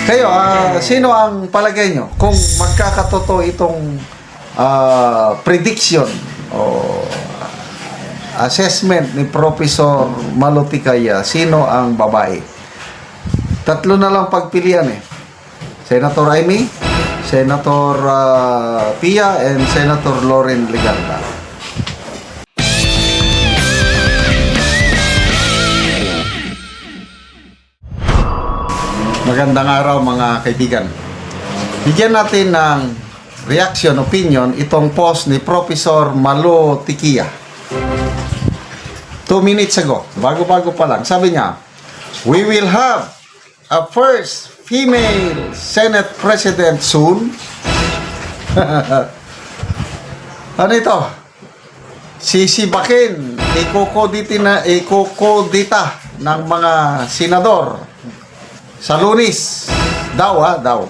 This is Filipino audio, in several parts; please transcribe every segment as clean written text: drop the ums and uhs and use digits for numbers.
Kayo, sino ang palagay nyo kung magkakatotoo itong prediction o assessment ni Professor Malotikaya? Sino ang babae? Tatlo na lang pagpilian eh. Senator Amy, Senator Pia, and Senator Loren Legarda. Magandang araw mga kaibigan. Bigyan natin ng reaction, opinion itong post ni Professor Malotikaya. 2 minutes ago, bago-bago pa lang, sabi niya, "We will have a first female Senate President soon." Ano ito? Sisibakin, ikukodita ng mga senador sa Lunes daw.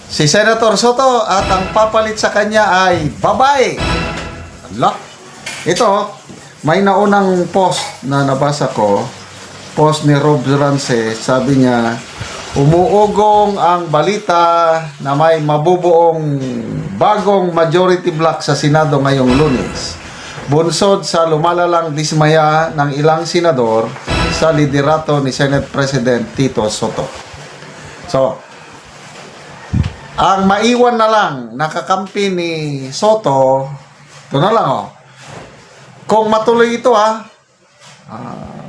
Si Senator Soto at ang papalit sa kanya ay babae. Ala. Ito, may naunang post na nabasa ko, post ni Rob Durance. Sabi niya, umuugong ang balita na may mabubuong bagong majority block sa Senado ngayong Lunes. Bunsod sa lumalalang dismaya ng ilang senador sa liderato ni Senate President Tito Soto. So, ang maiwan na lang nakakampi ni Soto, ito na lang kung matuloy ito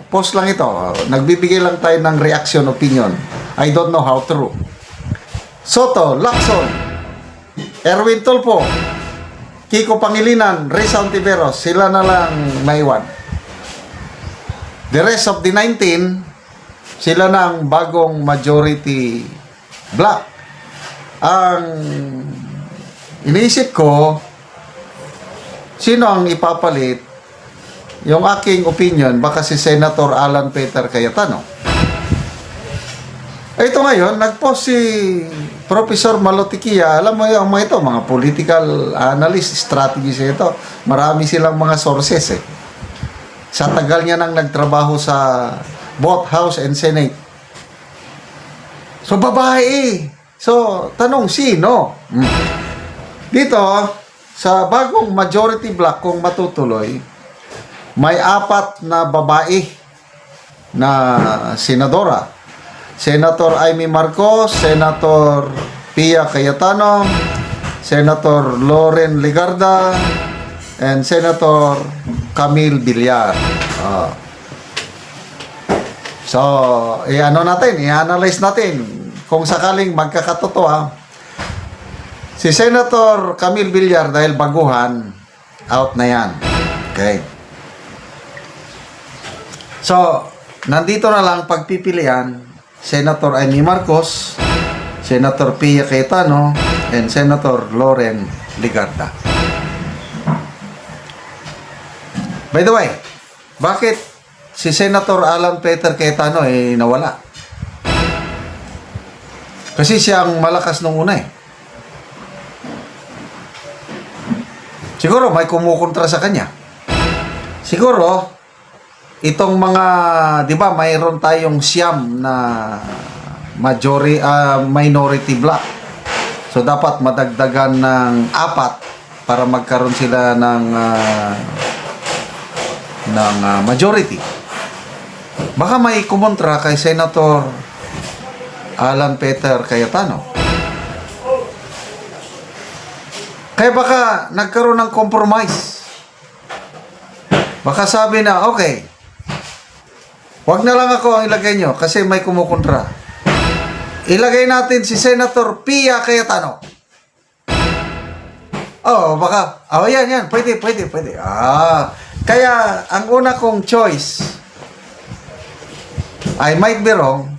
post lang ito, nagbibigay lang tayo ng reaction, opinion. I don't know how true. Soto, Lacson, Erwin Tulfo, Kiko Pangilinan, Risa Ontiveros, sila na lang maiwan. The rest of the 19, sila na ang bagong majority block. Ang iniisip ko, sino ang ipapalit? Yung aking opinion, baka si Senator Alan Peter Cayetano. Ito ngayon, nag-post si Professor Malotikaya. Alam mo yung mga ito, mga political analyst, strategies ito. Marami silang mga sources eh. Sa tagal niya nang nagtrabaho sa both House and Senate. So, babae. So, tanong, sino? Dito, sa bagong majority block, kung matutuloy, may 4 na babae na senadora. Senator Amy Marcos, Senator Pia Cayetano, Senator Loren Legarda, and Senator Camille Villar. So, i-analyze natin kung sakaling magkakatotoo. Si Senator Camille Villar, dahil baguhan, out na yan. Okay. So, nandito na lang pagpipilian, Senator Amy Marcos, Senator Pia Cayetano, and Senator Loren Legarda. By the way, bakit si Senator Alan Peter Cayetano nawala? Kasi siya ang malakas nung una eh. Siguro may kumukontra sa kanya. Siguro, itong mga, di ba, mayroon tayong siyam na minority block. So, dapat madagdagan ng 4 para magkaroon sila ng majority. Baka may kumontra kay Senator Alan Peter Cayetano. Kaya baka nagkaroon ng compromise. Baka sabi na, okay, wag na lang ako ang ilagay nyo kasi may kumukontra. Ilagay natin si Senator Pia Cayetano. Baka, yan, pwede. Kaya, ang una kong choice, I might be wrong,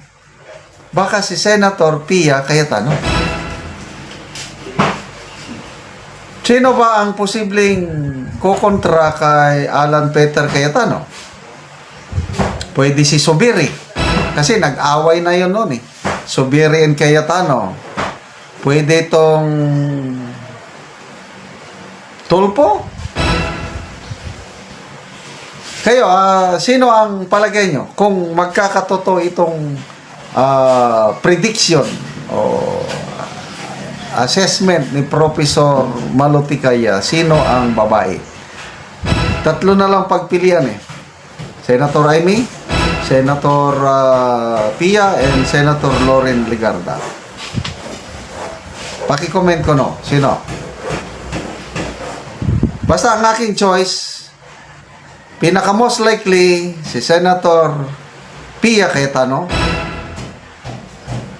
baka si Senator Pia Cayetano. Sino ba ang posibleng kukontra kay Alan Peter Cayetano? Pwede si Subiri. Kasi nag-away na yun noon eh. Subiri and Cayetano. Pwede itong Tulfo. Kayo, sino ang palagay nyo kung magkakatotoo itong prediction o assessment ni Professor Malotikaya, sino ang babae? Tatlo na lang pagpilian eh. Senator Amy, Senator Pia, and Senator Loren Legarda. Paki-comment ko no, sino? Basta ang aking choice, pinaka most likely si Senator Pia Cayetano.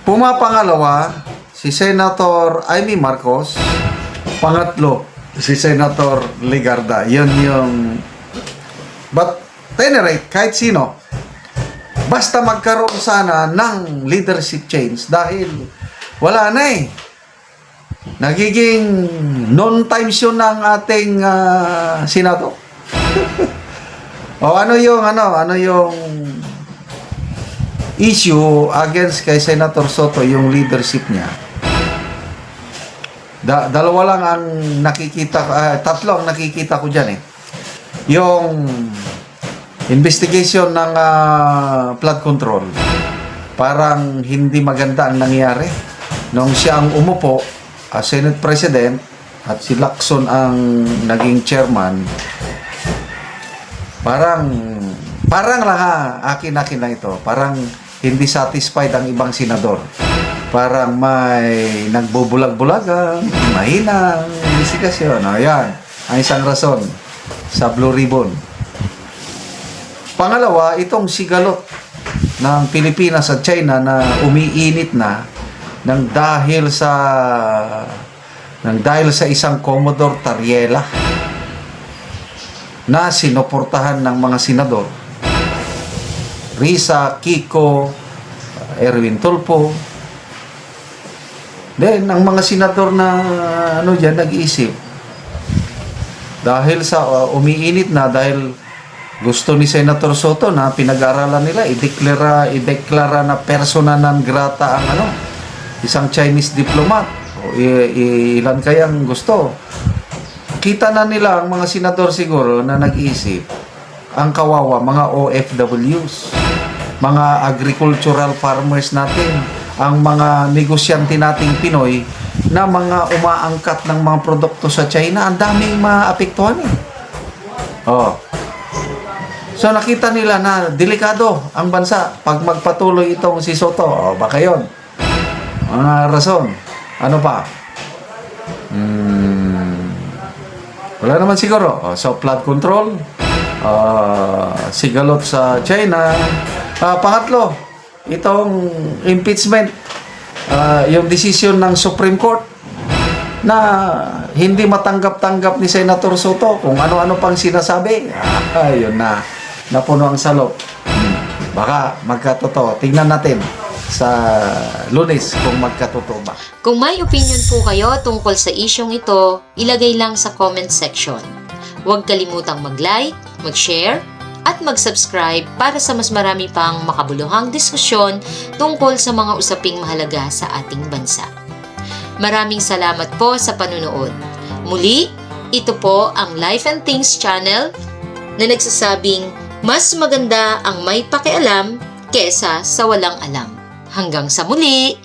Pumapangalawa si Senator Amy Marcos. Pangatlo si Senator Legarda. Yun yung but generate kahit sino, basta magkaroon sana ng leadership change dahil wala na eh. Nagiging non-times yun ng ating Senado. O ano yung issue against kay Senator Soto, yung leadership niya. Dalawa lang ang nakikita, tatlo ang nakikita ko dyan eh. Yung investigation ng flood control, parang hindi maganda ang nangyari nung siya ang umupo as Senate President at si Lacson ang naging chairman. Parang lang akin lang ito, parang hindi satisfied ang ibang senador, parang may nagbubulag-bulagang mahinang investigasyon. Ayan ang isang rason sa Blue Ribbon. Pangalawa, itong sigalot ng Pilipinas at China na umiinit na dahil sa isang Commodore Tariela na sinuportahan ng mga senador. Risa, Kiko, Erwin Tulfo. Then, ang mga senador na nag-iisip dahil sa umiinit na, dahil gusto ni Senator Soto na pinag-aralan nila, ideklara na persona non grata ang isang Chinese diplomat. O, ilan kayang gusto? Kita na nila ang mga senador siguro na nag-iisip, ang kawawa, mga OFWs, mga agricultural farmers natin, ang mga negosyante nating Pinoy na mga umaangkat ng mga produkto sa China, ang daming maapektuhan eh. Oh. So nakita nila na delikado ang bansa pag magpatuloy itong si Soto. O baka yun. Mga rason. Ano pa? Wala naman siguro. So flood control, sigalot sa China. Pangatlo, itong impeachment, yung decision ng Supreme Court na hindi matanggap-tanggap ni Senator Soto kung ano-ano pang sinasabi. Ayun na. Napuno ang salop. Baka magkatotoo. Tingnan natin sa Lunes kung magkatotoo ba. Kung may opinion po kayo tungkol sa isyong ito, ilagay lang sa comment section. Huwag kalimutang mag-like, mag-share, at mag-subscribe para sa mas marami pang makabuluhang diskusyon tungkol sa mga usaping mahalaga sa ating bansa. Maraming salamat po sa panunood. Muli, ito po ang Life and Things channel na nagsasabing mas maganda ang may pakialam kesa sa walang alam. Hanggang sa muli!